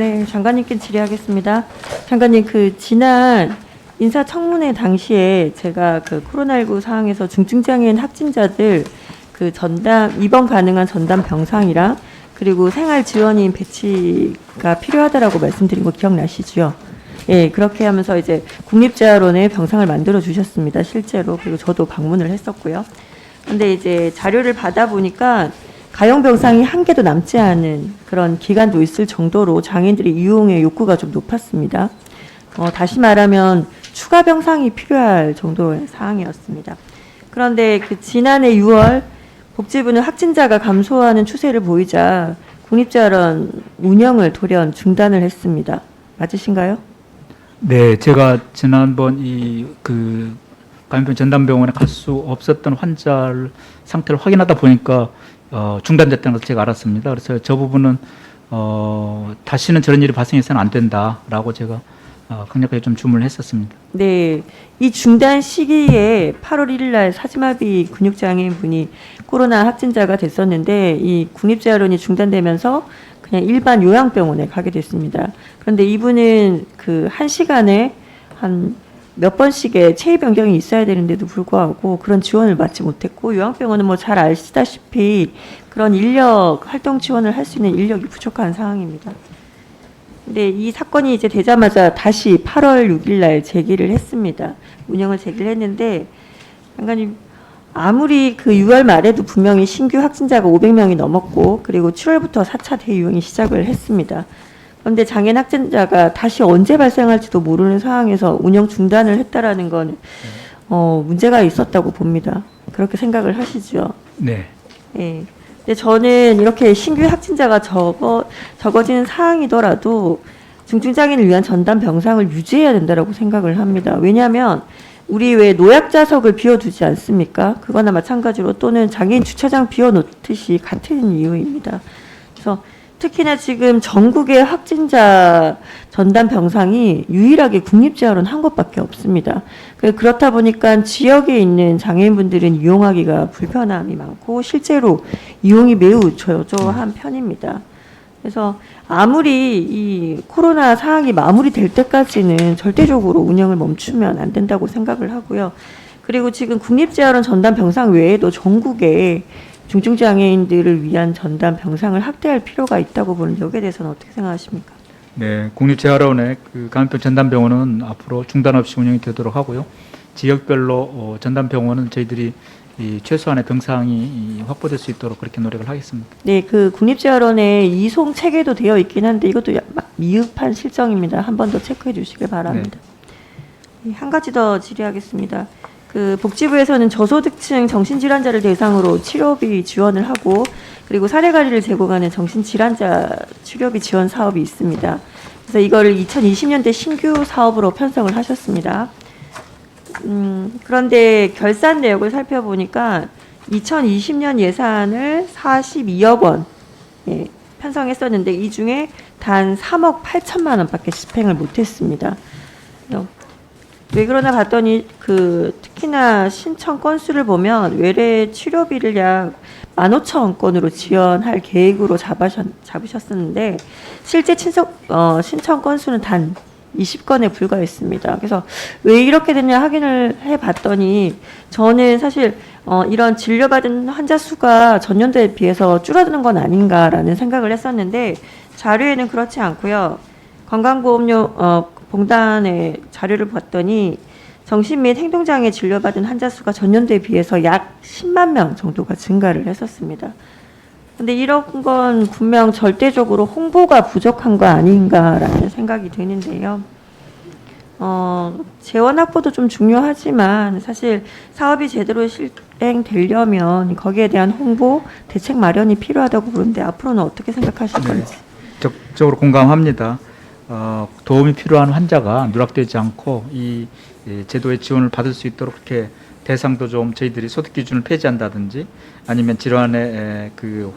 네, 장관님께 질의하겠습니다. 장관님, 지난 인사청문회 당시에 제가 코로나19 상황에서 중증장애인 확진자들 입원 가능한 전담 병상이랑 그리고 생활 지원인 배치가 필요하다라고 말씀드린 거 기억나시죠? 예, 그렇게 하면서 이제 국립재활원에 병상을 만들어 주셨습니다. 실제로. 그리고 저도 방문을 했었고요. 근데 이제 자료를 받아보니까 가용 병상이 한 개도 남지 않은 그런 기간도 있을 정도로 장애인들의 이용의 욕구가 좀 높았습니다. 다시 말하면 추가 병상이 필요할 정도의 상황이었습니다. 그런데 지난해 6월 복지부는 확진자가 감소하는 추세를 보이자 국립재활원 운영을 돌연 중단을 했습니다. 맞으신가요? 네, 제가 지난번 감염병 전담병원에 갈 수 없었던 환자 상태를 확인하다 보니까 중단됐다는 것을 제가 알았습니다. 그래서 저 부분은 다시는 저런 일이 발생해서는 안 된다라고 제가 강력하게 좀 주문을 했었습니다. 네, 이 중단 시기에 8월 1일 날 사지마비 근육장애인 분이 코로나 확진자가 됐었는데 이 국립재활원이 중단되면서 그냥 일반 요양병원에 가게 됐습니다. 그런데 이분은 한 시간에 한 몇 번씩의 체위 변경이 있어야 되는데도 불구하고 그런 지원을 받지 못했고, 요양병원은 뭐 잘 아시다시피 그런 활동 지원을 할 수 있는 인력이 부족한 상황입니다. 근데 이 사건이 이제 되자마자 다시 8월 6일 날 제기를 했습니다. 운영을 제기를 했는데, 장관님, 아무리 6월 말에도 분명히 신규 확진자가 500명이 넘었고, 그리고 7월부터 4차 대유행이 시작을 했습니다. 그런데 장애인 확진자가 다시 언제 발생할지도 모르는 상황에서 운영 중단을 했다라는 건 문제가 있었다고 봅니다. 그렇게 생각을 하시죠? 네. 네. 근데 저는 이렇게 신규 확진자가 적어지는 상황이더라도 중증장애인을 위한 전담 병상을 유지해야 된다고 생각을 합니다. 왜냐하면 우리 왜 노약자석을 비워두지 않습니까? 그거나 마찬가지로 또는 장애인 주차장 비워놓듯이 같은 이유입니다. 그래서 특히나 지금 전국의 확진자 전담 병상이 유일하게 국립재활원 한 곳밖에 없습니다. 그렇다 보니까 지역에 있는 장애인분들은 이용하기가 불편함이 많고 실제로 이용이 매우 저조한 편입니다. 그래서 아무리 이 코로나 상황이 마무리될 때까지는 절대적으로 운영을 멈추면 안 된다고 생각을 하고요. 그리고 지금 국립재활원 전담 병상 외에도 전국에 중증장애인들을 위한 전담 병상을 확대할 필요가 있다고 보는데 여기에 대해서는 어떻게 생각하십니까? 네, 국립재활원의 감염병 전담병원은 앞으로 중단 없이 운영이 되도록 하고요. 지역별로 전담병원은 저희들이 최소한의 병상이 확보될 수 있도록 그렇게 노력을 하겠습니다. 네, 국립재활원에 이송 체계도 되어 있긴 한데 이것도 미흡한 실정입니다. 한 번 더 체크해 주시길 바랍니다. 네. 한 가지 더 질의하겠습니다. 복지부에서는 저소득층 정신질환자를 대상으로 치료비 지원을 하고 그리고 사례관리를 제공하는 정신질환자 치료비 지원 사업이 있습니다. 그래서 이거를 2020년대 신규 사업으로 편성을 하셨습니다. 그런데 결산 내역을 살펴보니까 2020년 예산을 42억 원 편성했었는데 이 중에 단 3억 8천만 원밖에 집행을 못했습니다. 왜 그러나 봤더니 특히나 신청 건수를 보면 외래 치료비를 약 15,000건으로 지원할 계획으로 잡으셨었는데 실제 신청 건수는 단 20건에 불과했습니다. 그래서 왜 이렇게 됐냐 확인을 해봤더니 저는 사실 이런 진료받은 환자 수가 전년도에 비해서 줄어드는 건 아닌가라는 생각을 했었는데 자료에는 그렇지 않고요. 건강보험료공단의 자료를 봤더니 정신 및 행동장애 진료받은 환자 수가 전년도에 비해서 약 10만 명 정도가 증가를 했었습니다. 근데 이런 건 분명 절대적으로 홍보가 부족한 거 아닌가라는 생각이 드는데요. 재원 확보도 좀 중요하지만 사실 사업이 제대로 실행되려면 거기에 대한 홍보, 대책 마련이 필요하다고 보는데 앞으로는 어떻게 생각하실 건지. 적극적으로 공감합니다. 도움이 필요한 환자가 누락되지 않고 이 제도의 지원을 받을 수 있도록 그렇게 대상도 좀 저희들이 소득 기준을 폐지한다든지 아니면 질환의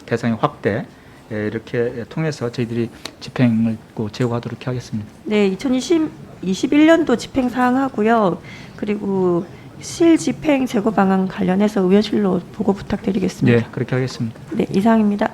대상의 확대 이렇게 통해서 저희들이 집행을 제고하도록 하겠습니다. 네, 2021년도 집행 사항하고요. 그리고 실집행 제고 방안 관련해서 의원실로 보고 부탁드리겠습니다. 네, 그렇게 하겠습니다. 네, 이상입니다.